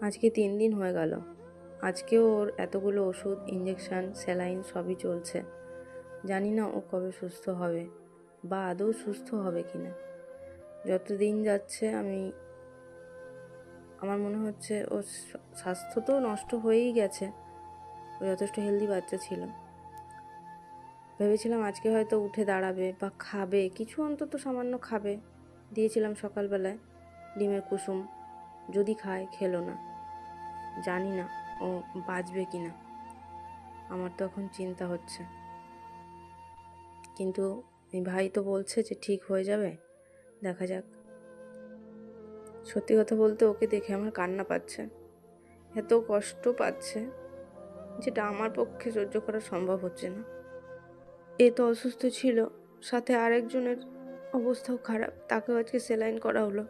আজকে 3 দিন হয়ে গেল। আজকেও ওর এতগুলো ওষুধ, ইঞ্জেকশন, স্যালাইন সবই চলছে। জানি না ও কবে সুস্থ হবে বা আদৌ সুস্থ হবে কিনা। যত দিন যাচ্ছে আমার মনে হচ্ছে ওর স্বাস্থ্য তো নষ্ট হয়েই গেছে। ও যথেষ্ট হেলদি বাচ্চা ছিল। ভেবেছিলাম আজকে হয়তো উঠে দাঁড়াবে বা খাবে, কিছু অন্তত সামান্য খাবে। দিয়েছিলাম সকালবেলায় ডিমের কুসুম, যদি খায়, খেলো না। জানি না ও বাঁচবে কিনা। আমার তো এখন চিন্তা হচ্ছে, কিন্তু এই ভাই তো বলছে যে ঠিক হয়ে যাবে। দেখা যাক। সত্যি কথা বলতে ওকে দেখে আমার কান্না পাচ্ছে। এত কষ্ট পাচ্ছে যেটা আমার পক্ষে সহ্য করা সম্ভব হচ্ছে না। এ তো অসুস্থ ছিল, সাথে আরেকজনের অবস্থাও খারাপ, তাকেও আজকে স্যালাইন করা হলো।